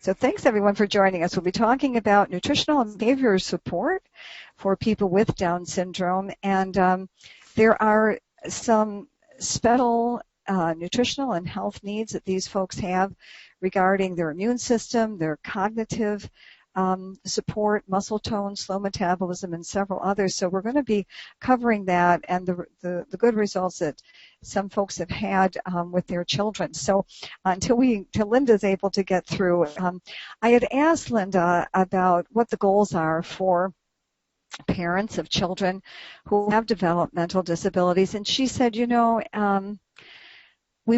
So thanks everyone for joining us. We'll be talking about nutritional and behavioral support for people with Down syndrome, and there are some special nutritional and health needs that these folks have regarding their immune system, their cognitive support, muscle tone, slow metabolism, and several others. So we're going to be covering that and the good results that some folks have had with their children. So until Linda's able to get through, I had asked Linda about what the goals are for parents of children who have developmental disabilities, and she said, we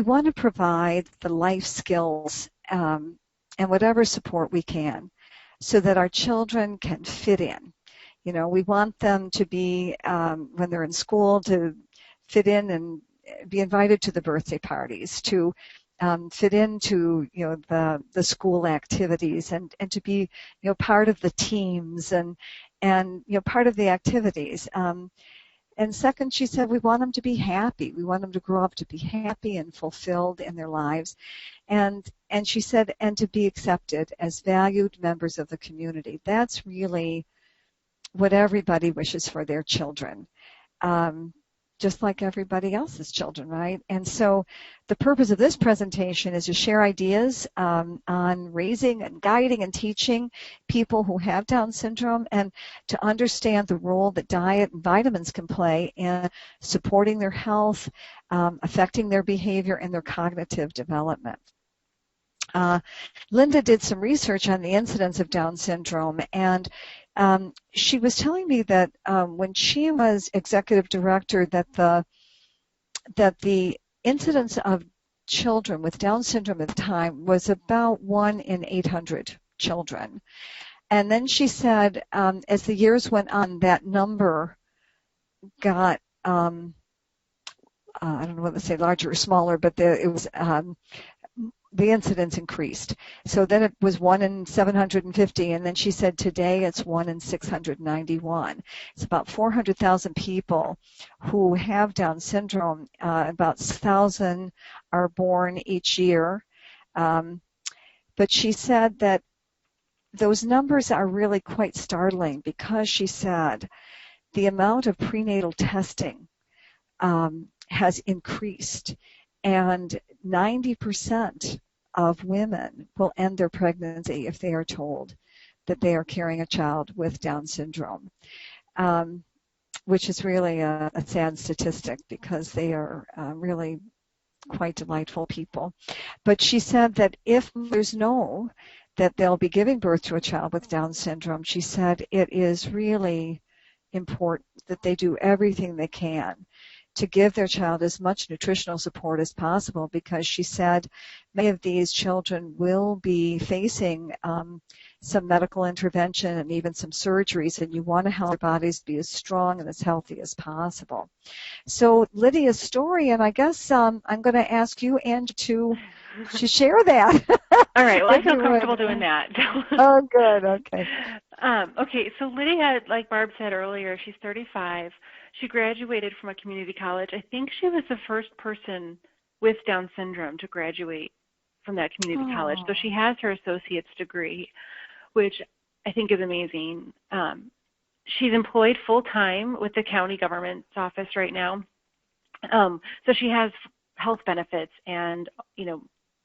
want to provide the life skills and whatever support we can so that our children can fit in. We want them to be, when they're in school, to fit in and be invited to the birthday parties, to fit into, the school activities and to be, part of the teams and part of the activities. And second, she said, we want them to be happy. We want them to grow up to be happy and fulfilled in their lives. And she said, and to be accepted as valued members of the community. That's really what everybody wishes for their children, just like everybody else's children, right? And so the purpose of this presentation is to share ideas on raising and guiding and teaching people who have Down syndrome and to understand the role that diet and vitamins can play in supporting their health, affecting their behavior and their cognitive development. Linda did some research on the incidence of Down syndrome, and she was telling me that when she was executive director, that the incidence of children with Down syndrome at the time was about 1 in 800 children. And then she said, as the years went on, that number got, I don't know whether to say larger or smaller, but it was the incidence increased. So then it was 1 in 750, and then she said today it's 1 in 691. It's about 400,000 people who have Down syndrome. About 6,000 are born each year. But she said that those numbers are really quite startling because she said the amount of prenatal testing has increased, and 90% of women will end their pregnancy if they are told that they are carrying a child with Down syndrome, which is really a sad statistic because they are really quite delightful people. But she said that if mothers know that they'll be giving birth to a child with Down syndrome, she said it is really important that they do everything they can to give their child as much nutritional support as possible, because she said many of these children will be facing some medical intervention and even some surgeries, and you want to help their bodies be as strong and as healthy as possible. So Lydia's story, and I guess I'm going to ask you, Angie, to share that. All right, well, I feel comfortable doing that. Oh, good, okay. Okay, so Lydia, like Barb said earlier, she's 35. She graduated from a community college. I think she was the first person with Down syndrome to graduate from that community college. So she has her associate's degree, which I think is amazing. She's employed full-time with the county government's office right now. So she has health benefits and,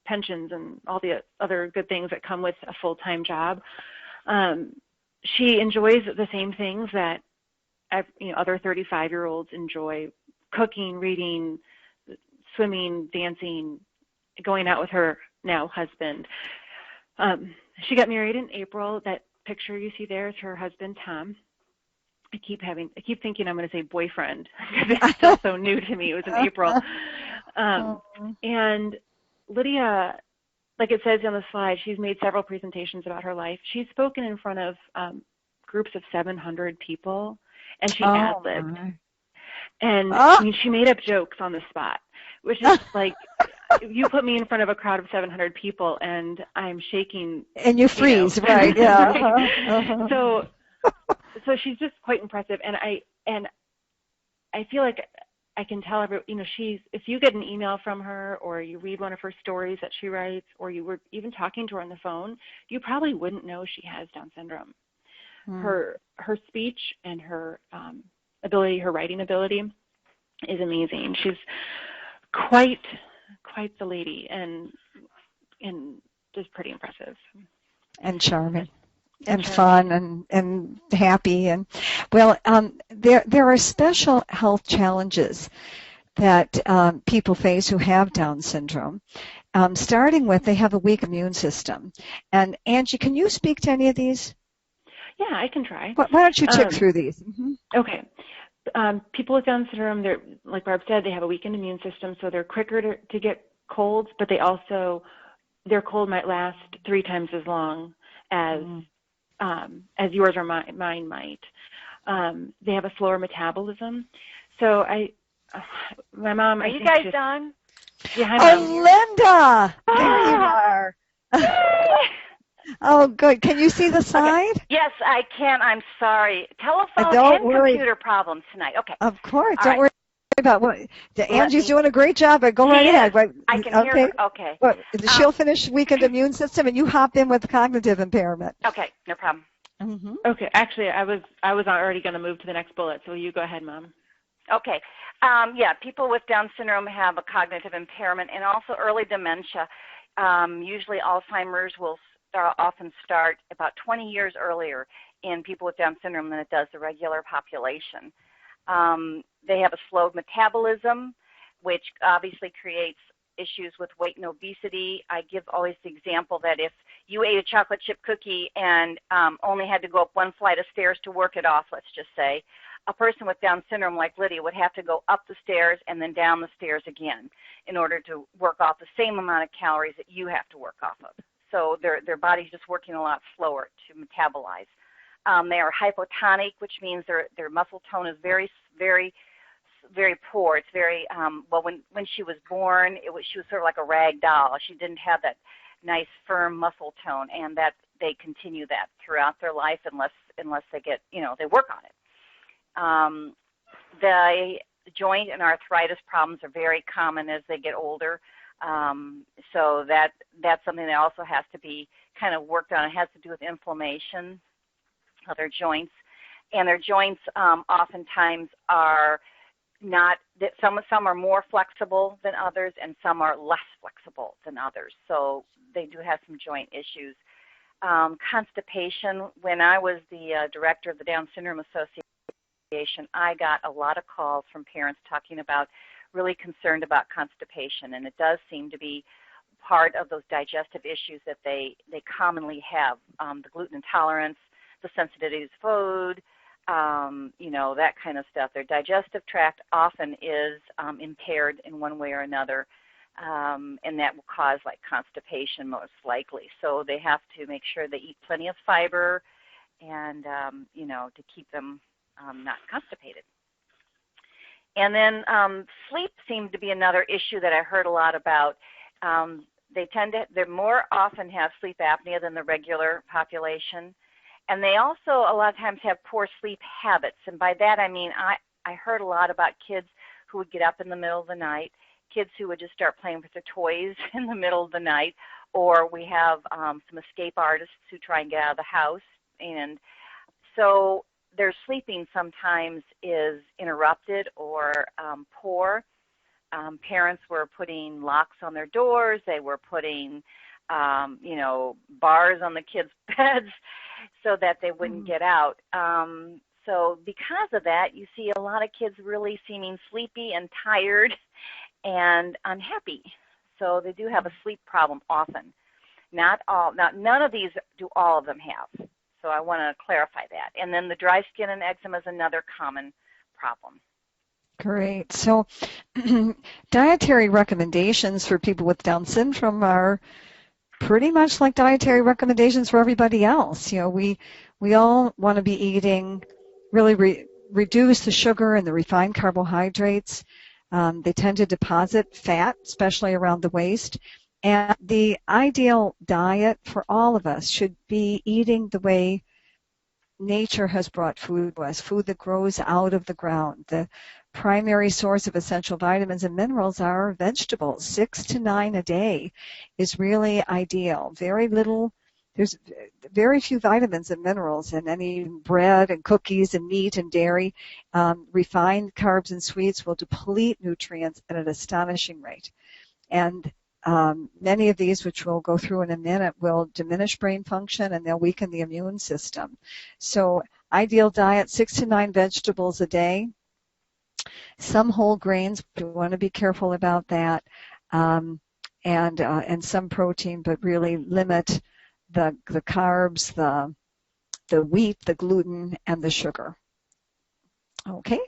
pensions and all the other good things that come with a full-time job. She enjoys the same things that other 35-year-olds enjoy: cooking, reading, swimming, dancing, going out with her now husband. She got married in April. That picture you see there is her husband, Tom. I keep thinking I'm going to say boyfriend because it's still so new to me. It was in April. And Lydia, like it says on the slide, she's made several presentations about her life. She's spoken in front of groups of 700 people, and she ad-libbed. And I mean, she made up jokes on the spot, which is like, you put me in front of a crowd of 700 people, and I'm shaking. And you freeze, right? Yeah. So she's just quite impressive, and I feel like I can tell if you get an email from her or you read one of her stories that she writes or you were even talking to her on the phone, you probably wouldn't know she has Down syndrome. Her speech and her her writing ability is amazing. She's quite the lady and just pretty impressive. And charming. And fun and happy. And well, there are special health challenges that people face who have Down syndrome. Starting with, they have a weak immune system. And Angie, can you speak to any of these? Yeah, I can try. Why don't you tick through these? Mm-hmm. Okay. People with Down syndrome, they're, like Barb said, they have a weakened immune system, so they're quicker to get colds, but their cold might last 3 times as long as yours or mine might. They have a slower metabolism. So my mom. Are you guys done? Yeah, hi, Mom. Linda, there you are. Oh, good. Can you see the slide? Okay. Yes, I can. I'm sorry. Telephone and computer problems tonight. Okay. Of course. Don't worry about what. Angie's doing a great job, but go right ahead. I can hear her. Okay. Well, she'll finish weakened immune system, and you hop in with cognitive impairment. Okay, no problem. Mm-hmm. Okay. Actually, I was already going to move to the next bullet, so you go ahead, Mom. Okay. People with Down syndrome have a cognitive impairment and also early dementia. Usually Alzheimer's will often start about 20 years earlier in people with Down syndrome than it does the regular population. They have a slowed metabolism, which obviously creates issues with weight and obesity. I give always the example that if you ate a chocolate chip cookie and only had to go up 1 flight of stairs to work it off, let's just say, a person with Down syndrome like Lydia would have to go up the stairs and then down the stairs again in order to work off the same amount of calories that you have to work off of. So their body's just working a lot slower to metabolize. They are hypotonic, which means their muscle tone is very, very, very poor. It's very when she was born, she was sort of like a rag doll. She didn't have that nice firm muscle tone, and that they continue that throughout their life unless they get they work on it. The joint and arthritis problems are very common as they get older. So that's something that also has to be kind of worked on. It has to do with inflammation of their joints, and their joints oftentimes are not. Some are more flexible than others, and some are less flexible than others. So they do have some joint issues. Constipation. When I was the director of the Down Syndrome Association, I got a lot of calls from parents talking about really concerned about constipation, and it does seem to be part of those digestive issues that they commonly have, the gluten intolerance, the sensitivity to food, that kind of stuff. Their digestive tract often is impaired in one way or another, and that will cause like constipation most likely. So they have to make sure they eat plenty of fiber and, to keep them not constipated. And then sleep seemed to be another issue that I heard a lot about. They more often have sleep apnea than the regular population. And they also a lot of times have poor sleep habits. And by that I mean I heard a lot about kids who would get up in the middle of the night, kids who would just start playing with their toys in the middle of the night, or we have some escape artists who try and get out of the house. And so their sleeping sometimes is interrupted or poor. Parents were putting locks on their doors. They were putting, bars on the kids' beds so that they wouldn't get out. So because of that, you see a lot of kids really seeming sleepy and tired and unhappy. So they do have a sleep problem often. Not all. Now, none of these do all of them have. So I want to clarify that. And then the dry skin and eczema is another common problem. Great. So dietary recommendations for people with Down syndrome are pretty much like dietary recommendations for everybody else. We all want to be eating, really reduce the sugar and the refined carbohydrates. They tend to deposit fat, especially around the waist. And the ideal diet for all of us should be eating the way nature has brought food to us, food that grows out of the ground, the primary source of essential vitamins and minerals are vegetables. 6 to 9 a day is really ideal. There's very few vitamins and minerals in any bread and cookies and meat and dairy. Refined carbs and sweets will deplete nutrients at an astonishing rate. And many of these, which we'll go through in a minute, will diminish brain function and they'll weaken the immune system. So ideal diet, 6 to 9 vegetables a day. Some whole grains, we want to be careful about that, and some protein, but really limit the carbs, the wheat, the gluten, and the sugar. Okay,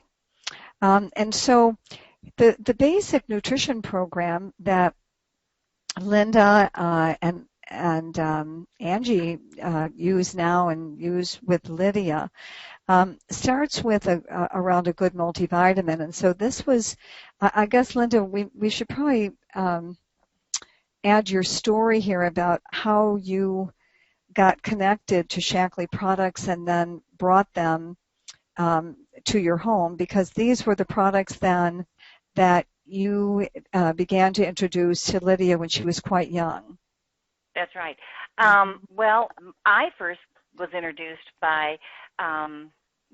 and so the basic nutrition program that Linda and Angie use now and use with Lydia starts with around a good multivitamin. And so this was, I guess, Linda, we should probably add your story here about how you got connected to Shaklee products and then brought them to your home, because these were the products then that you began to introduce to Lydia when she was quite young. That's right. Well, I first was introduced by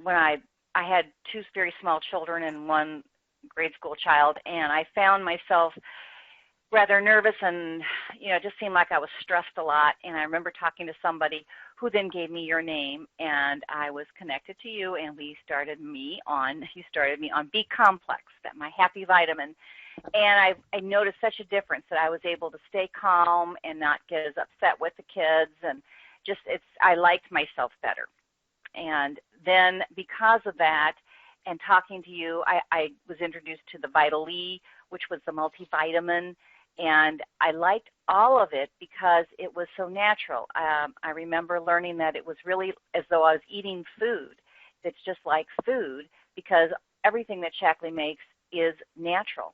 when I had 2 very small children and 1 grade school child, and I found myself rather nervous, and it just seemed like I was stressed a lot. And I remember talking to somebody who then gave me your name, and I was connected to you, and you started me on B complex, that my happy vitamin. And I noticed such a difference that I was able to stay calm and not get as upset with the kids, and just I liked myself better. And then because of that, and talking to you, I was introduced to the Vital E, which was the multivitamin, and I liked all of it because it was so natural. I remember learning that it was really as though I was eating food that's just like food, because everything that Shaklee makes is natural.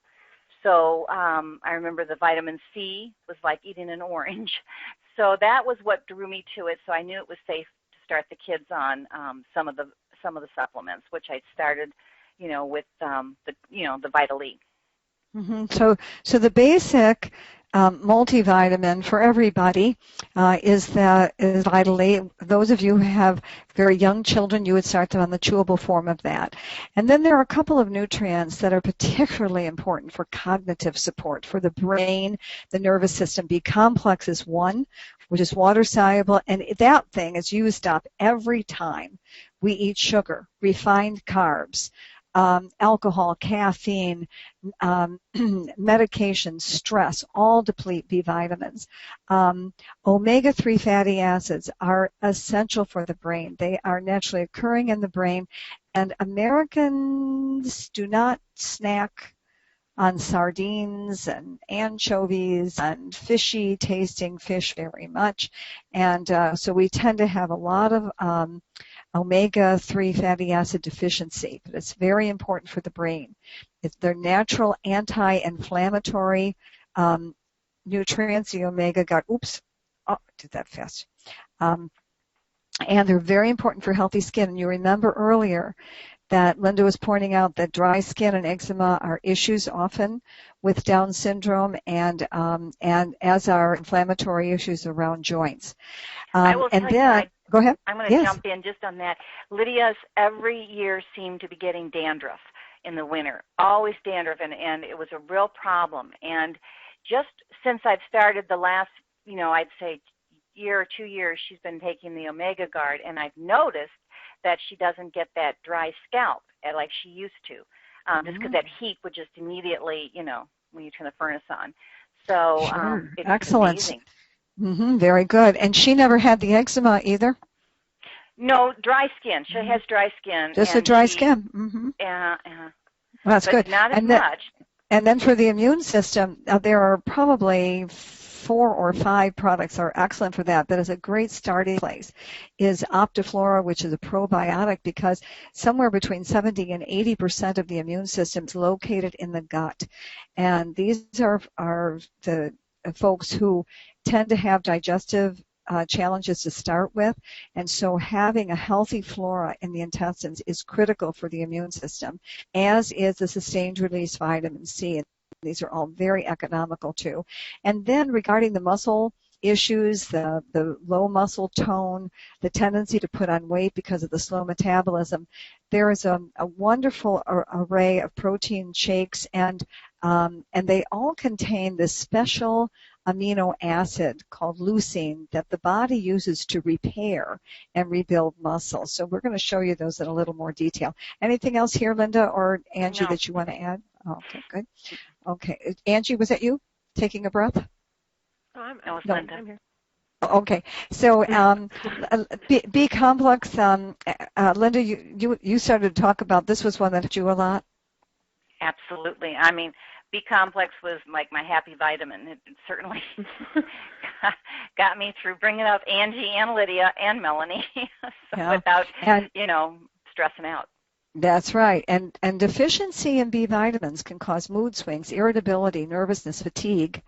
So I remember the vitamin C was like eating an orange. So that was what drew me to it. So I knew it was safe to start the kids on some of the supplements, which I started, with the Vital E. Mm-hmm. So the basic multivitamin for everybody is Vital E. Those of you who have very young children, you would start them on the chewable form of that. And then there are a couple of nutrients that are particularly important for cognitive support, for the brain, the nervous system. B complex is one, which is water soluble, and that thing is used up every time we eat sugar, refined carbs, alcohol, caffeine, medication, stress, all deplete B vitamins. Omega-3 fatty acids are essential for the brain. They are naturally occurring in the brain, and Americans do not snack on sardines and anchovies and fishy tasting fish very much, and so we tend to have a lot of omega-3 fatty acid deficiency, but it's very important for the brain. They're natural anti-inflammatory nutrients. The omega did that fast. And they're very important for healthy skin. And you remember earlier that Linda was pointing out that dry skin and eczema are issues often with Down syndrome, and as are inflammatory issues around joints. I will tell you, go ahead. I'm going to jump in just on that. Lydia's every year seemed to be getting dandruff in the winter, always dandruff, and it was a real problem. And just since I've started the last, I'd say year or 2 years, she's been taking the Omega Guard, and I've noticed that she doesn't get that dry scalp like she used to, just because that heat would just immediately, when you turn the furnace on. So sure. It's excellent. amazing. Mm-hmm, very good. And she never had the eczema either? No, dry skin. She has dry skin. Just a dry skin. Mm-hmm. Yeah. Well, that's good. Not as much. And then for the immune system, there are probably 4 or 5 products that are excellent for that. That is a great starting place. Is Optiflora, which is a probiotic, because somewhere between 70 and 80% of the immune system is located in the gut. And these are the folks who tend to have digestive challenges to start with, and so having a healthy flora in the intestines is critical for the immune system, as is the sustained release vitamin C. And these are all very economical too. And then regarding the muscle issues, the low muscle tone, the tendency to put on weight because of the slow metabolism, there is a wonderful array of protein shakes, and they all contain this special amino acid called leucine that the body uses to repair and rebuild muscle. So we're going to show you those in a little more detail. Anything else here, Linda or Angie, No. that you want to add? Oh, okay, good. Okay, Angie, was that you taking a breath? No, it's Linda. I'm here. Okay, so B complex. Linda, you started to talk about this. Was one that hit you a lot? Absolutely. I mean, B complex was like my happy vitamin. It certainly got me through bringing up Angie and Lydia and Melanie without, stressing out. That's right. And deficiency in B vitamins can cause mood swings, irritability, nervousness, fatigue,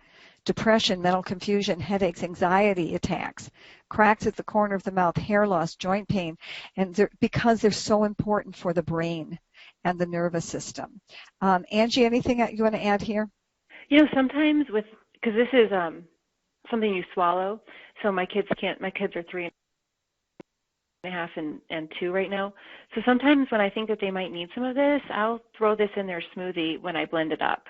depression, mental confusion, headaches, anxiety attacks, cracks at the corner of the mouth, hair loss, joint pain, and because they're so important for the brain and the nervous system. Angie, anything you want to add here? Sometimes because this is something you swallow, so my kids are 3.5 and 2 right now. So sometimes when I think that they might need some of this, I'll throw this in their smoothie when I blend it up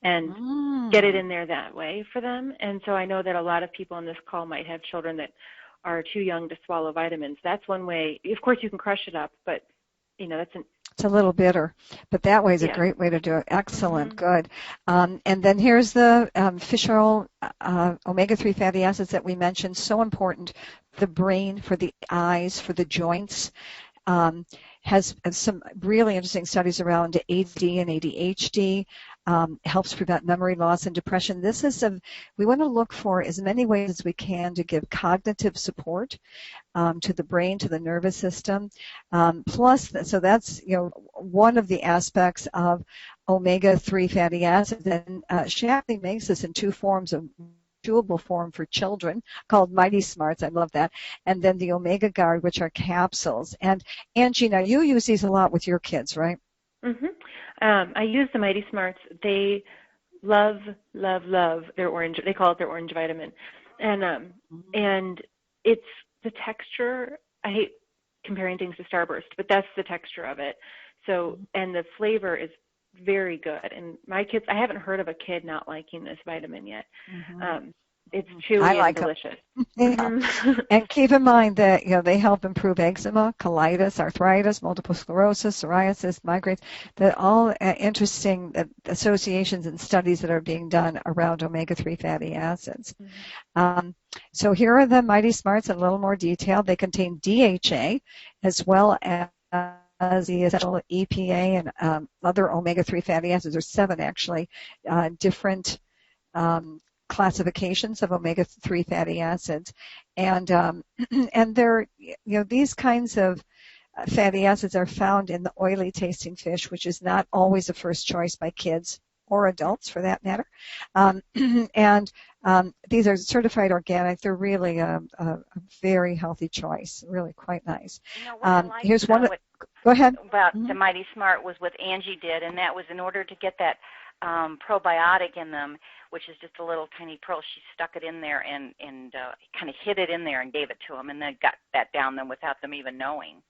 and get it in there that way for them. And so I know that a lot of people on this call might have children that are too young to swallow vitamins. That's one way. Of course, you can crush it up, but it's a little bitter, but that way is a great way to do it. Excellent, good. And then here's the fish oil, omega-3 fatty acids that we mentioned, so important for the brain, for the eyes, for the joints. Has some really interesting studies around AD and ADHD, helps prevent memory loss and depression. We want to look for as many ways as we can to give cognitive support to the brain, to the nervous system. So that's one of the aspects of omega-3 fatty acids. And Shapley makes this in two forms of chewable form for children called Mighty Smarts. I love that. And then the Omega Guard, which are capsules. And Angie, now you use these a lot with your kids, right? I use the Mighty Smarts. They love their orange. They call it their orange vitamin. And it's the texture. I hate comparing things to Starburst, but that's the texture of it. So, and the flavor is very good. And my kids, I haven't heard of a kid not liking this vitamin yet. It's chewy and delicious. And keep in mind that they help improve eczema, colitis, arthritis, multiple sclerosis, psoriasis, migraines. They're all interesting associations and studies that are being done around omega-3 fatty acids. So here are the Mighty Smarts in a little more detail. They contain DHA as well as the essential EPA and other omega-3 fatty acids. There's 7 actually different classifications of omega-3 fatty acids, and they're these kinds of fatty acids are found in the oily tasting fish, which is not always the first choice by kids or adults for that matter. And these are certified organic. They're really a very healthy choice, really quite nice. Here's one. Go ahead. About the Mighty Smart was what Angie did, and that was in order to get that probiotic in them, which is just a little tiny pearl. She stuck it in there and kind of hid it in there and gave it to them, and then got that down them without them even knowing.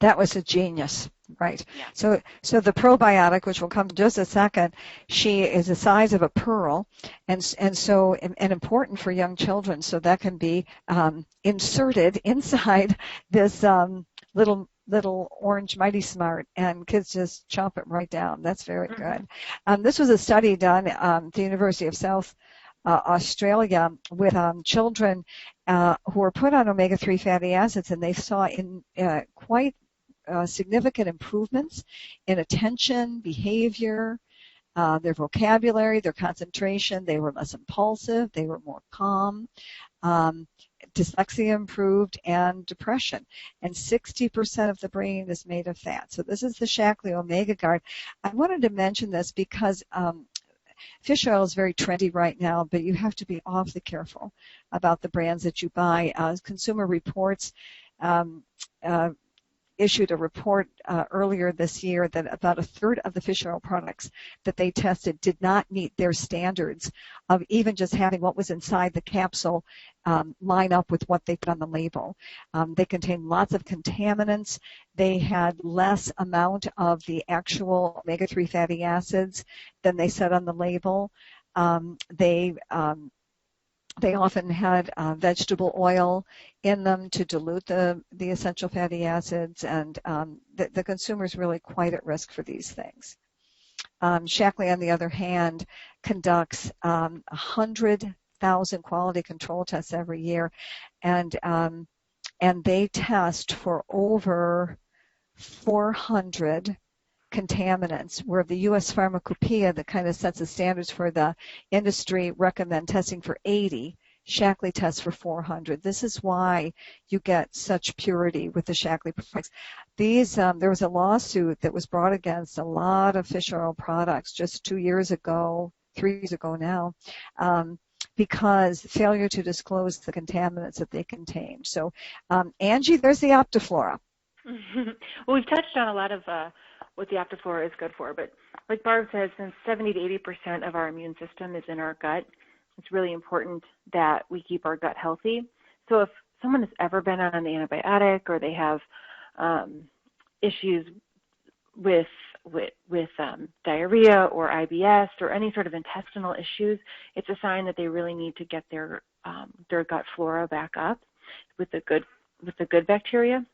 That was a genius, right? Yeah. So the probiotic, which will come in just a second, she is the size of a pearl, and important for young children. So that can be inserted inside this little orange Mighty Smart, and kids just chomp it right down. That's very good. This was a study done at the University of South Australia with children who were put on omega-3 fatty acids, and they saw quite significant improvements in attention, behavior, their vocabulary, their concentration. They were less impulsive. They were more calm. Dyslexia improved, and depression. And 60% of the brain is made of fat. So this is the Shaklee Omega Guard. I wanted to mention this because fish oil is very trendy right now, but you have to be awfully careful about the brands that you buy. Consumer Reports um, uh, issued a report earlier this year that about a third of the fish oil products that they tested did not meet their standards of even just having what was inside the capsule line up with what they put on the label. They contained lots of contaminants. They had less amount of the actual omega-3 fatty acids than they said on the label. They often had vegetable oil in them to dilute the essential fatty acids, and the consumer is really quite at risk for these things. Shaklee, on the other hand, conducts 100,000 quality control tests every year, and they test for over 400 contaminants, where the U.S. Pharmacopoeia, that kind of sets the standards for the industry, recommend testing for 80. Shaklee tests for 400. This is why you get such purity with the Shaklee products. There was a lawsuit that was brought against a lot of fish oil products just 3 years ago now, because failure to disclose the contaminants that they contained. So, Angie, there's the Optiflora. Well, we've touched on a lot of what the Optiflora is good for, but like Barb says, since 70 to 80% of our immune system is in our gut, it's really important that we keep our gut healthy. So if someone has ever been on an antibiotic, or they have issues with diarrhea or IBS or any sort of intestinal issues, it's a sign that they really need to get their gut flora back up with the good bacteria.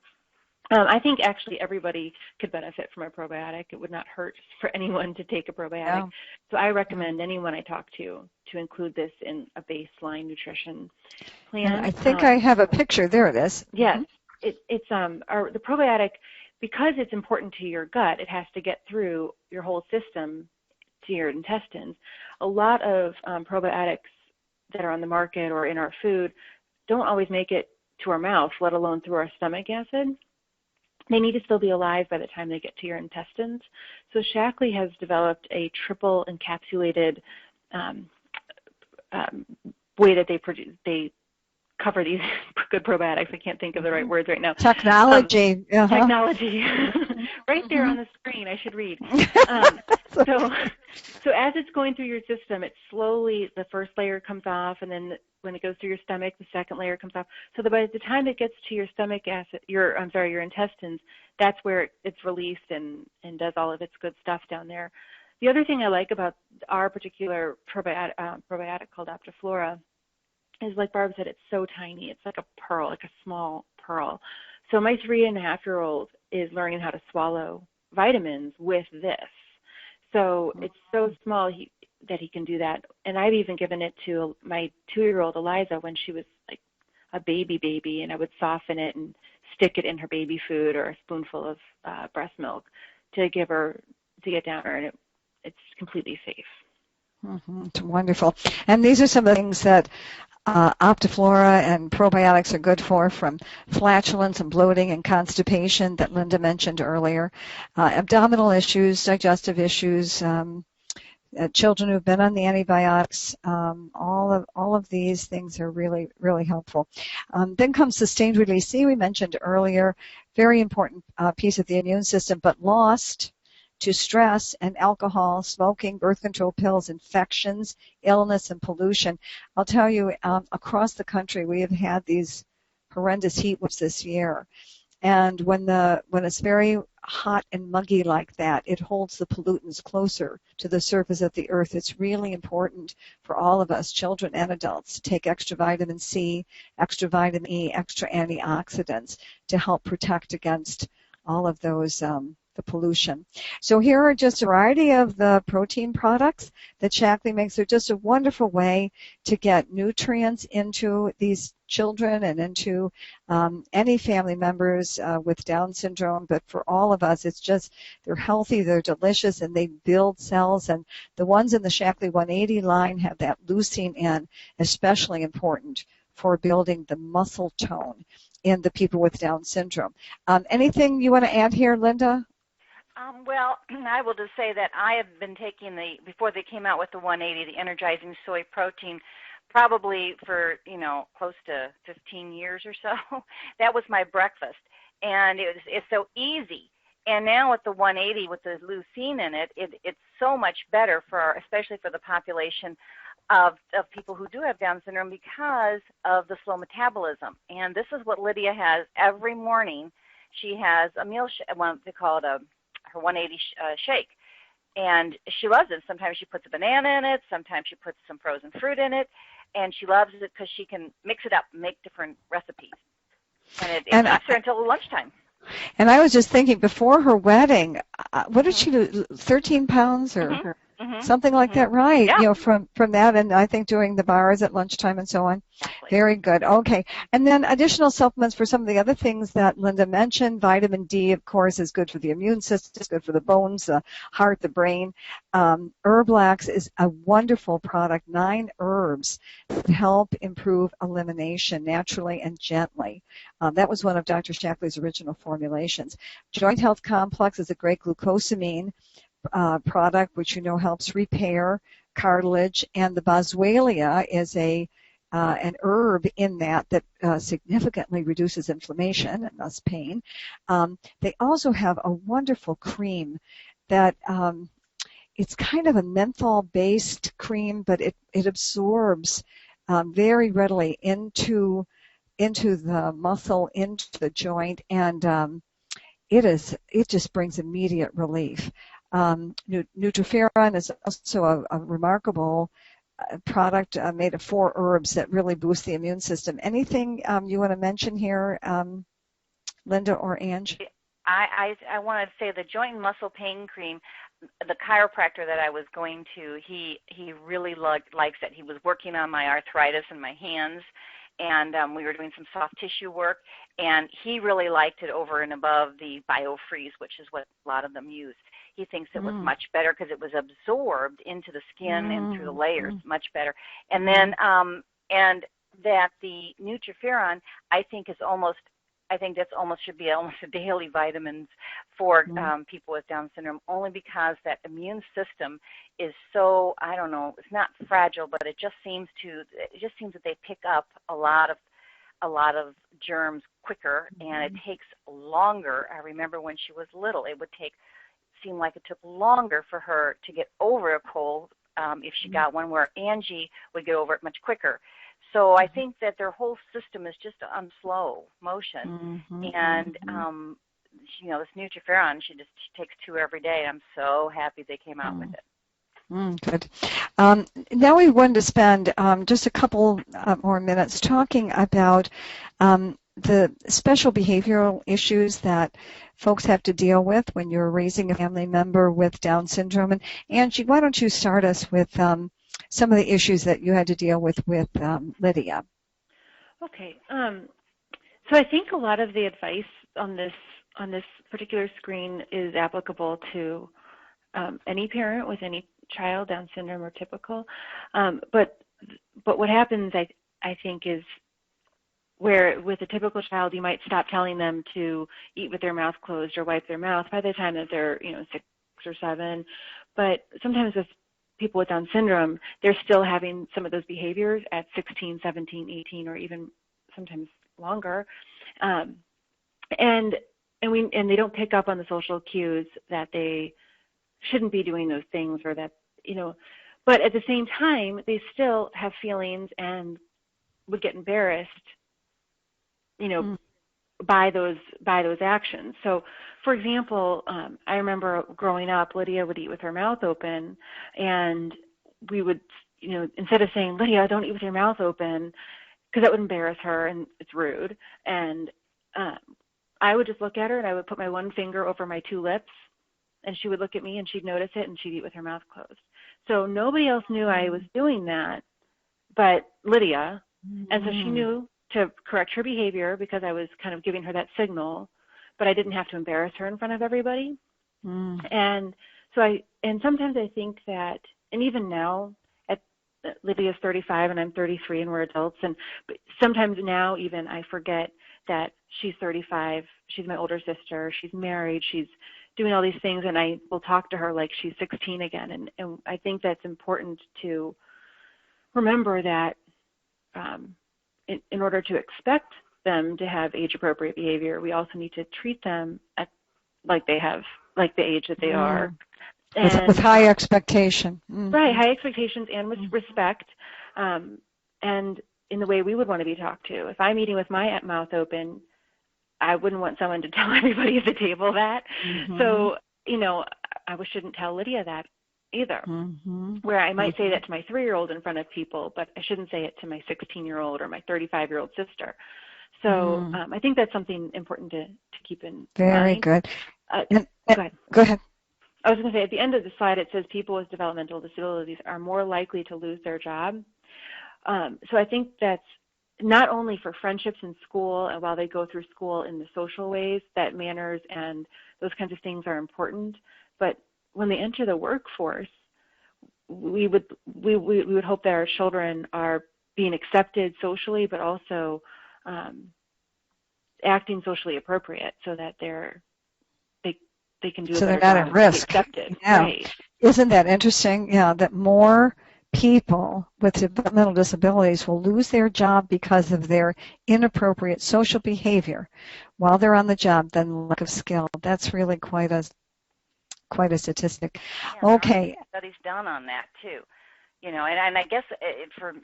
I think actually everybody could benefit from a probiotic. It would not hurt for anyone to take a probiotic. Yeah. So I recommend anyone I talk to include this in a baseline nutrition plan. And I think I have a picture. There it is. Yes. Mm-hmm. The probiotic, because it's important to your gut, it has to get through your whole system to your intestines. A lot of probiotics that are on the market or in our food don't always make it to our mouth, let alone through our stomach acid. They need to still be alive by the time they get to your intestines. So Shaklee has developed a triple encapsulated way that they cover these good probiotics. I can't think of the right words right now. Technology. Technology. Right there on the screen. I should read. So as it's going through your system, it slowly, the first layer comes off, and then when it goes through your stomach, the second layer comes off. So that by the time it gets to your stomach acid, your intestines, that's where it's released and does all of its good stuff down there. The other thing I like about our particular probiotic called Optiflora is, like Barb said, it's so tiny. It's like a pearl, like a small pearl. So my 3.5-year-old is learning how to swallow vitamins with this. So it's so small that he can do that. And I've even given it to my 2-year-old Eliza when she was like a baby, and I would soften it and stick it in her baby food or a spoonful of breast milk to get down her, and it's completely safe. Mm-hmm. It's wonderful. And these are some of the things that Optiflora and probiotics are good for, from flatulence and bloating and constipation that Linda mentioned earlier, abdominal issues, digestive issues, children who've been on the antibiotics. All of these things are really, really helpful. Then comes sustained release C, we mentioned earlier, very important piece of the immune system, but lost to stress and alcohol, smoking, birth control pills, infections, illness, and pollution. I'll tell you, across the country, we have had these horrendous heat waves this year. And when it's very hot and muggy like that, it holds the pollutants closer to the surface of the earth. It's really important for all of us, children and adults, to take extra vitamin C, extra vitamin E, extra antioxidants to help protect against all of those the pollution. So here are just a variety of the protein products that Shaklee makes. They're just a wonderful way to get nutrients into these children and into any family members with Down syndrome. But for all of us, it's just, they're healthy, they're delicious, and they build cells. And the ones in the Shaklee 180 line have that leucine in, especially important for building the muscle tone in the people with Down syndrome. Anything you want to add here, Linda? Well, I will just say that I have been taking before they came out with the 180, the energizing soy protein, probably for, close to 15 years or so. That was my breakfast. And it's so easy. And now with the 180, with the leucine in it, it's so much better especially for the population of people who do have Down syndrome because of the slow metabolism. And this is what Lydia has every morning. She has a meal, they call it her 180 shake. And she loves it. Sometimes she puts a banana in it. Sometimes she puts some frozen fruit in it. And she loves it because she can mix it up and make different recipes. And it keeps her until lunchtime. And I was just thinking, before her wedding, what did she do, 13 pounds or something like that, right? Yeah. From that, and I think doing the bars at lunchtime and so on. Exactly. Very good. Okay. And then additional supplements for some of the other things that Linda mentioned. Vitamin D, of course, is good for the immune system, it's good for the bones, the heart, the brain. Herblax is a wonderful product, 9 herbs that help improve elimination naturally and gently. That was one of Dr. Shackley's original formulations. Joint Health Complex is a great glucosamine product, which helps repair cartilage, and the boswellia is an herb in that significantly reduces inflammation and thus pain. They also have a wonderful cream that it's kind of a menthol-based cream, but it absorbs very readily into the muscle, into the joint, and it just brings immediate relief. Nutriferon is also a remarkable product made of 4 herbs that really boost the immune system. Anything you want to mention here, Linda or Ange? I want to say the joint and muscle pain cream, the chiropractor that I was going to, he really likes it. He was working on my arthritis in my hands, and we were doing some soft tissue work, and he really liked it over and above the BioFreeze, which is what a lot of them use. He thinks it was much better because it was absorbed into the skin and through the layers, much better. And then, and that the Nutriferon, I think that's almost should be almost a daily vitamins for people with Down syndrome, only because that immune system is so, I don't know, it's not fragile, but it just seems that they pick up a lot of germs quicker, and it takes longer. I remember when she was little, seemed like it took longer for her to get over a cold if she got one, where Angie would get over it much quicker. So I think that their whole system is just on slow motion. And, this Nutriferon, she takes 2 every day. I'm so happy they came out with it. Good. Now we wanted to spend just a couple more minutes talking about the special behavioral issues that folks have to deal with when you're raising a family member with Down syndrome. And Angie, why don't you start us with some of the issues that you had to deal with Lydia? Okay. So I think a lot of the advice on this particular screen is applicable to any parent with any child, Down syndrome or typical. But what happens, I think, is where with a typical child, you might stop telling them to eat with their mouth closed or wipe their mouth by the time that they're 6 or 7. But sometimes with people with Down syndrome, they're still having some of those behaviors at 16, 17, 18, or even sometimes longer. And they don't pick up on the social cues that they shouldn't be doing those things, or that, but at the same time, they still have feelings and would get embarrassed, by those actions. So, for example, I remember growing up, Lydia would eat with her mouth open, and we would, instead of saying, Lydia, don't eat with your mouth open, because that would embarrass her and it's rude, and I would just look at her and I would put my one finger over my 2 lips, and she would look at me and she'd notice it, and she'd eat with her mouth closed. So nobody else knew I was doing that but Lydia, and so she knew to correct her behavior because I was kind of giving her that signal, but I didn't have to embarrass her in front of everybody. And so sometimes I think that, and even now, Lydia's 35 and I'm 33 and we're adults, and sometimes now even I forget that she's 35, she's my older sister, she's married, she's doing all these things, and I will talk to her like she's 16 again. And I think that's important to remember that in order to expect them to have age-appropriate behavior, we also need to treat them like they have, like the age that they are. And, with high expectation. Right, high expectations and with respect, and in the way we would want to be talked to. If I'm eating with my mouth open, I wouldn't want someone to tell everybody at the table that. So, I shouldn't tell Lydia that either. Where I might say that to my 3-year-old in front of people, but I shouldn't say it to my 16-year-old or my 35-year-old sister. So I think that's something important to keep in mind. Very good. Go ahead. Go ahead. I was going to say, at the end of the slide, it says people with developmental disabilities are more likely to lose their job. So I think that's not only for friendships in school and while they go through school in the social ways that manners and those kinds of things are important, but when they enter the workforce, we would hope that our children are being accepted socially, but also acting socially appropriate so that they can do a better job. So they're not at risk. Accepted. Yeah. Right. Isn't that interesting? Yeah, that more people with developmental disabilities will lose their job because of their inappropriate social behavior while they're on the job than lack of skill. That's really quite a statistic. Yeah, Okay. Studies done on that too. And I guess for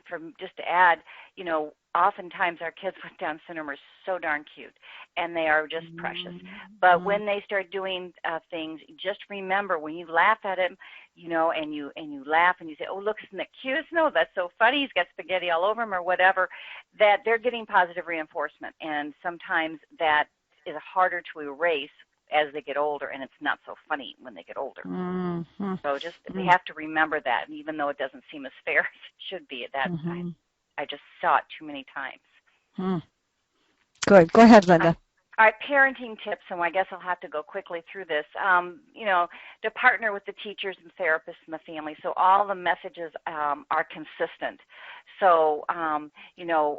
just to add, oftentimes our kids with Down syndrome are so darn cute, and they are just precious. But when they start doing things, just remember when you laugh at him, and you laugh and you say, "Oh, look, isn't that cute? No, that's so funny. He's got spaghetti all over him," or whatever. That they're getting positive reinforcement, and sometimes that is harder to erase as they get older, and it's not so funny when they get older. So just we have to remember that, and even though it doesn't seem as fair as it should be, that I just saw it too many times. Good. Go ahead, Linda. All right, parenting tips, and I guess I'll have to go quickly through this. To partner with the teachers and therapists in the family, so all the messages are consistent. So,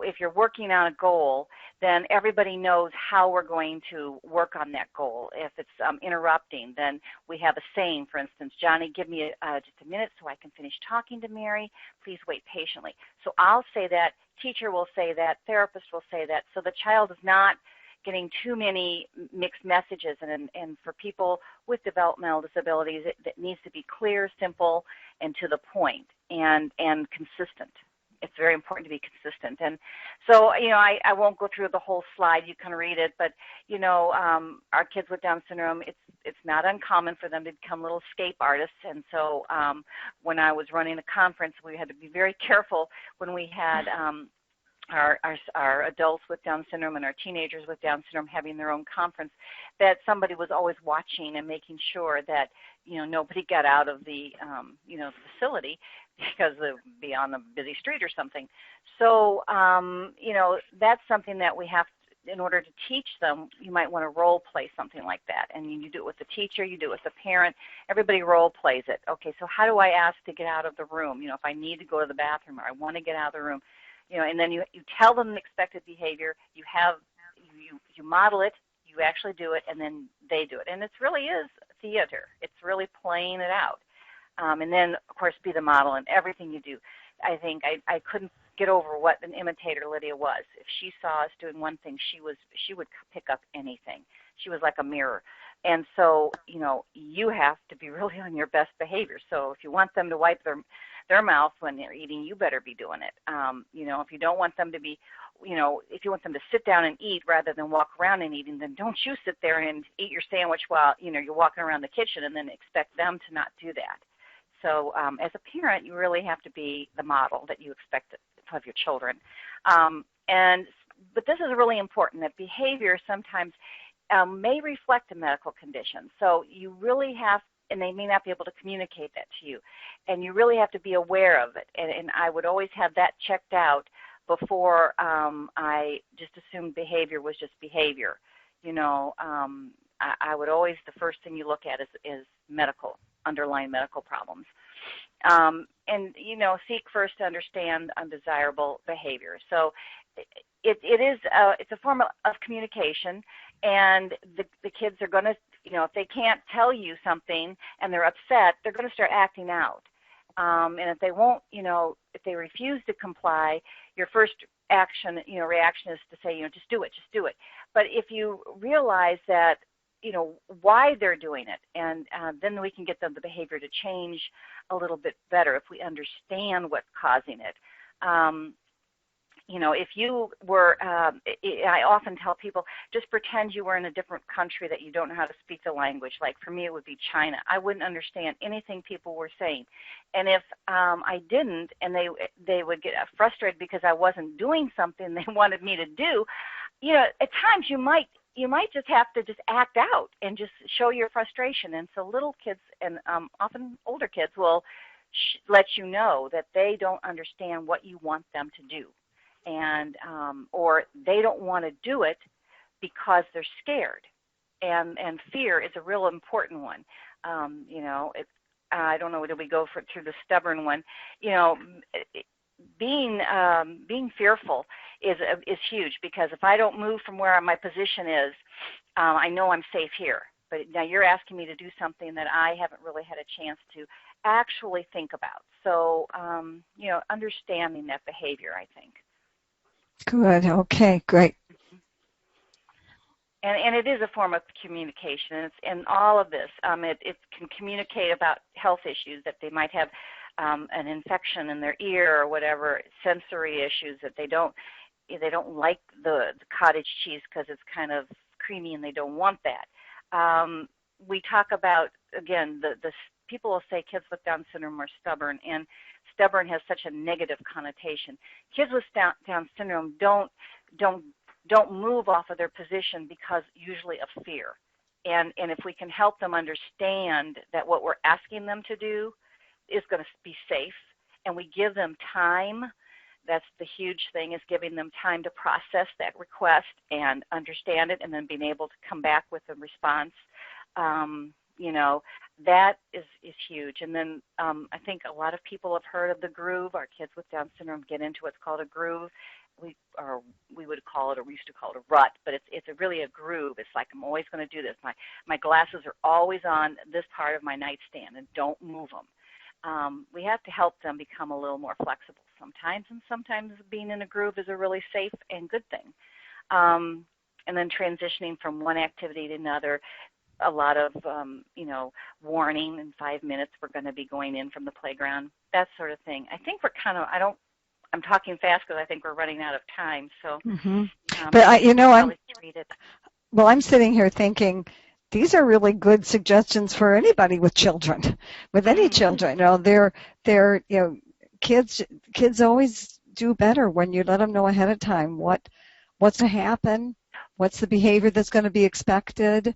if you're working on a goal, then everybody knows how we're going to work on that goal. If it's interrupting, then we have a saying, for instance, "Johnny, give me just a minute so I can finish talking to Mary. Please wait patiently." So I'll say that, teacher will say that, therapist will say that, so the child is not getting too many mixed messages. And for people with developmental disabilities, it needs to be clear, simple, and to the point, and consistent. It's very important to be consistent. And so, I won't go through the whole slide. You can read it. But, our kids with Down syndrome, it's not uncommon for them to become little escape artists. And so when I was running a conference, we had to be very careful when we had our adults with Down syndrome and our teenagers with Down syndrome having their own conference, that somebody was always watching and making sure that, nobody got out of the, the facility because they'd be on a busy street or something. So, that's something that we have to, in order to teach them, you might want to role play something like that. And you do it with the teacher, you do it with the parent, everybody role plays it. Okay, so how do I ask to get out of the room? If I need to go to the bathroom or I want to get out of the room, and then you tell them the expected behavior, you model it, you actually do it, and then they do it. And it really is theater. It's really playing it out. And then, of course, be the model in everything you do. I think I couldn't get over what an imitator Lydia was. If she saw us doing one thing, she would pick up anything. She was like a mirror. And so, you have to be really on your best behavior. So if you want them to wipe their mouth when they're eating, you better be doing it. If you don't want them to be, if you want them to sit down and eat rather than walk around and eating, then don't you sit there and eat your sandwich while, you're walking around the kitchen and then expect them to not do that. So as a parent, you really have to be the model that you expect of your children. But this is really important, that behavior sometimes may reflect a medical condition. So you really have, and they may not be able to communicate that to you, and you really have to be aware of it. And I would always have that checked out before I just assumed behavior was just behavior. I would always, the first thing you look at is underlying medical problems. And, seek first to understand undesirable behavior. So it is it's a form of communication, and the kids are going to, if they can't tell you something and they're upset, they're going to start acting out. And if they won't, if they refuse to comply, your first reaction is to say, just do it. But if you realize that, why they're doing it, and then we can get the behavior to change a little bit better if we understand what's causing it. If you were, I often tell people, just pretend you were in a different country that you don't know how to speak the language. Like for me, it would be China. I wouldn't understand anything people were saying. And if I didn't, and they would get frustrated because I wasn't doing something they wanted me to do, at times you might just have to just act out and just show your frustration. And so little kids and often older kids will let you know that they don't understand what you want them to do. And or they don't want to do it because they're scared, and fear is a real important one. I don't know whether we go through the stubborn one. Being fearful is huge, because if I don't move from where my position is, I know I'm safe here. But now you're asking me to do something that I haven't really had a chance to actually think about. So understanding that behavior, I think. Good. Okay, great. And it is a form of communication. And it's in all of this. It can communicate about health issues, that they might have an infection in their ear or whatever, sensory issues, that they don't like the cottage cheese because it's kind of creamy and they don't want that. We talk about, again, the people will say kids with Down syndrome are stubborn, and stubborn has such a negative connotation. Kids with Down syndrome don't move off of their position because usually of fear. And if we can help them understand that what we're asking them to do is going to be safe, and we give them time, that's the huge thing, is giving them time to process that request and understand it, and then being able to come back with a response. That is huge. And then I think a lot of people have heard of the groove. Our kids with Down syndrome get into what's called a groove. We would call it, or we used to call it, a rut, but it's really a groove. It's like, I'm always going to do this. My glasses are always on this part of my nightstand, and don't move them. We have to help them become a little more flexible sometimes, and sometimes being in a groove is a really safe and good thing. And then transitioning from one activity to another, a lot of, warning, in 5 minutes we're going to be going in from the playground, that sort of thing. I think we're I'm talking fast because I think we're running out of time. So, but I'm sitting here thinking, these are really good suggestions for anybody with children, with any children. Kids always do better when you let them know ahead of time what's to happen, what's the behavior that's going to be expected.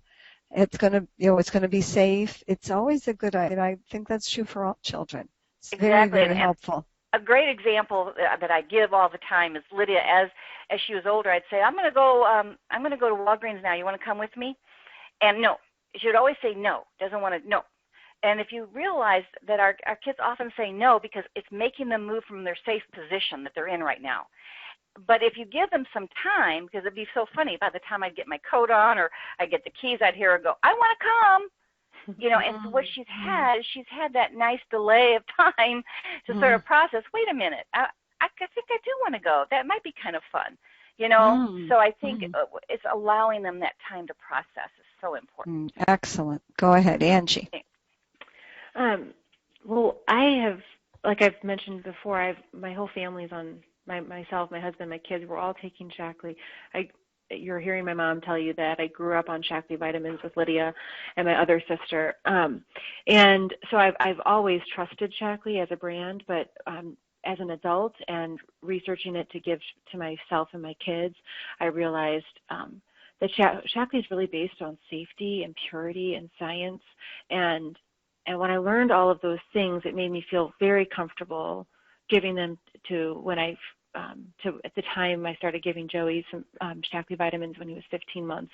It's going to be safe. It's always a good idea. I think that's true for all children. It's very, very helpful. A great example that I give all the time is Lydia. As she was older, I'd say, I'm going to go to Walgreens now. You want to come with me? And no, she would always say no. Doesn't want to. No. And if you realize that our kids often say no because it's making them move from their safe position that they're in right now. But if you give them some time, because it'd be so funny, by the time I'd get my coat on or I get the keys, I'd hear her go, I want to come. And so what she's had that nice delay of time to sort of process, wait a minute, I think I do want to go. That might be kind of fun, So I think it's allowing them that time to process is so important. Excellent. Go ahead, Angie. Well, I have, like I've mentioned before, my whole family's on, myself, my husband, my kids, we're all taking Shaklee. You're hearing my mom tell you that I grew up on Shaklee vitamins with Lydia and my other sister. And so I've always trusted Shaklee as a brand, but as an adult and researching it to give to myself and my kids, I realized that Shaklee is really based on safety and purity and science. And when I learned all of those things, it made me feel very comfortable giving them to when at the time I started giving Joey some Shaklee vitamins when he was 15 months.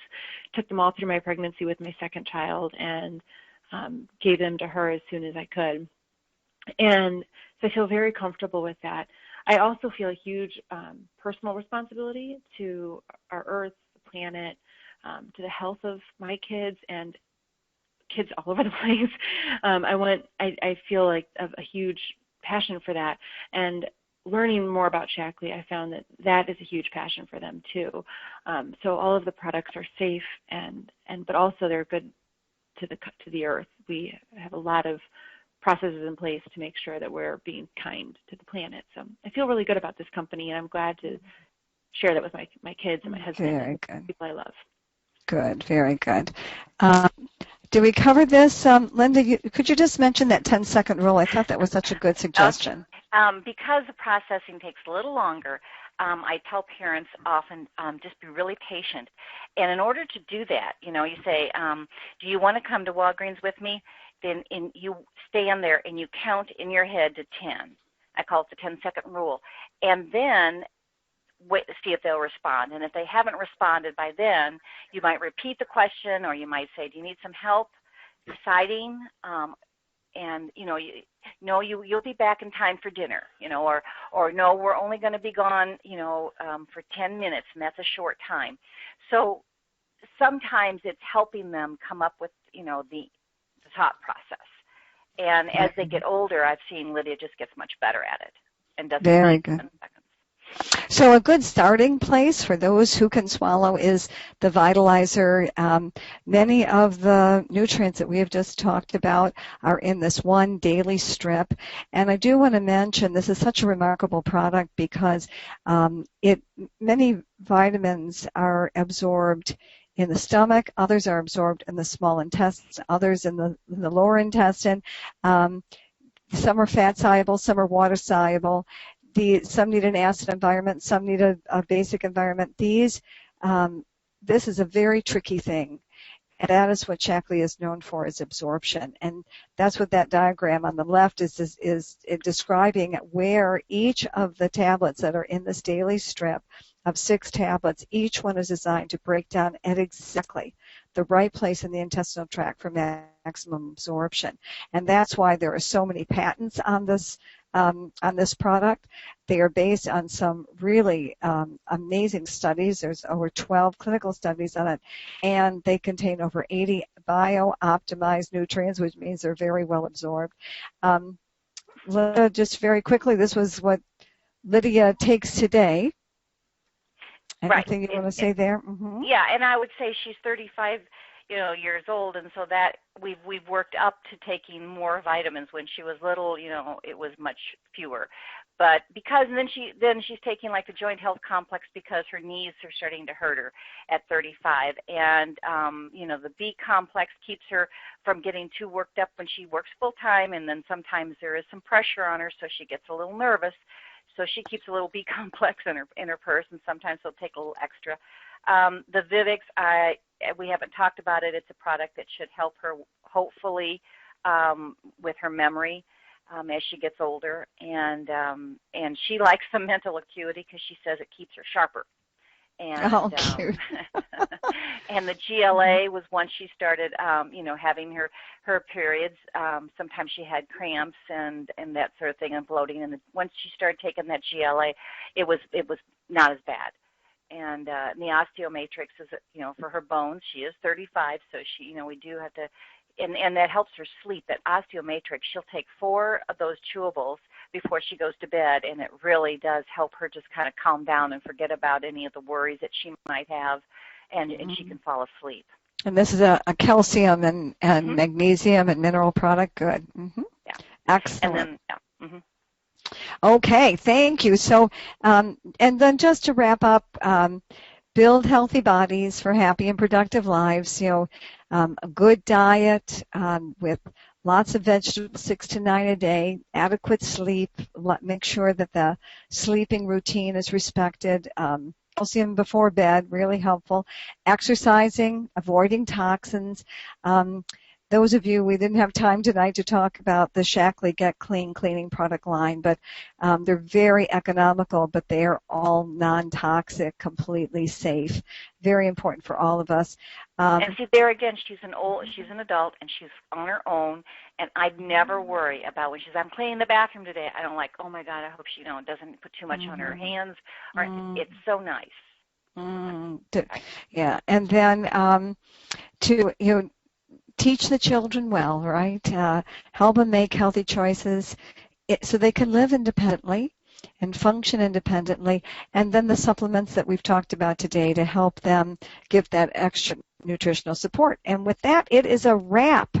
Took them all through my pregnancy with my second child and gave them to her as soon as I could. And so I feel very comfortable with that. I also feel a huge personal responsibility to our Earth, the planet, to the health of my kids and kids all over the place. I feel like a huge passion for that, and learning more about Shaklee, I found that is a huge passion for them too. So all of the products are safe, but also they're good to the earth. We have a lot of processes in place to make sure that we're being kind to the planet. So I feel really good about this company, and I'm glad to share that with my kids and my husband and people I love. Good, very good. Did we cover this? Linda, could you just mention that 10-second rule? I thought that was such a good suggestion. Because the processing takes a little longer, I tell parents often just be really patient. And in order to do that, you say, do you want to come to Walgreens with me? Then you stand there and you count in your head to 10. I call it the 10-second rule. And then wait to see if they'll respond. And if they haven't responded by then, you might repeat the question, or you might say, do you need some help deciding? And you'll be back in time for dinner, or no, we're only going to be gone, for 10 minutes, and that's a short time. So sometimes it's helping them come up with, the thought process. And as they get older, I've seen Lydia just gets much better at it and doesn't very take good. 10 seconds. So a good starting place for those who can swallow is the Vitalizer. Many of the nutrients that we have just talked about are in this one daily strip. And I do want to mention this is such a remarkable product because many vitamins are absorbed in the stomach, others are absorbed in the small intestines, others in the lower intestine. Some are fat soluble, some are water soluble. Some need an acid environment, some need a basic environment. This is a very tricky thing, and that is what Shaklee is known for, is absorption. And that's what that diagram on the left is describing, where each of the tablets that are in this daily strip of 6 tablets, each one is designed to break down at exactly the right place in the intestinal tract for maximum absorption. And that's why there are so many patents on this product. They are based on some really amazing studies. There's over 12 clinical studies on it, and they contain over 80 bio-optimized nutrients, which means they're very well absorbed. Lydia, just very quickly, this was what Lydia takes today. Anything you want to say there? Mm-hmm. Yeah, and I would say she's 35 years old, and so that we've worked up to taking more vitamins. When she was little, it was much fewer. But because then she's taking like the joint health complex because her knees are starting to hurt her at 35, and the B complex keeps her from getting too worked up when she works full time, and then sometimes there is some pressure on her, so she gets a little nervous. So she keeps a little B complex in her purse, and sometimes she'll take a little extra. The Vivix, we haven't talked about it. It's a product that should help her, hopefully, with her memory as she gets older. And she likes the mental acuity because she says it keeps her sharper. And, cute. And the GLA was once she started, having her periods. Sometimes she had cramps and that sort of thing, and bloating. And once she started taking that GLA, it was not as bad. And the osteomatrix is, for her bones. She is 35, so we do have to, and that helps her sleep. That osteomatrix, she'll take 4 of those chewables before she goes to bed, and it really does help her just kind of calm down and forget about any of the worries that she might have, and she can fall asleep. And this is a calcium and mm-hmm. magnesium and mineral product. Good. Mm-hmm. Yeah. Excellent. And then, yeah. Mm-hmm. Okay, thank you. So, and then just to wrap up, build healthy bodies for happy and productive lives. A good diet with lots of vegetables, 6 to 9 a day, adequate sleep, make sure that the sleeping routine is respected, calcium before bed, really helpful, exercising, avoiding toxins. Those of you, we didn't have time tonight to talk about the Shaklee Get Clean cleaning product line, but they're very economical, but they are all non-toxic, completely safe, very important for all of us. And see, there again, she's an adult, and she's on her own, and I'd never worry about when she's, I'm cleaning the bathroom today. I don't like, oh my God, I hope she doesn't put too much on her hands. It's so nice. Yeah, and then to teach the children well, right? Help them make healthy choices so they can live independently and function independently, and then the supplements that we've talked about today to help them give that extra nutritional support. And with that, it is a wrap.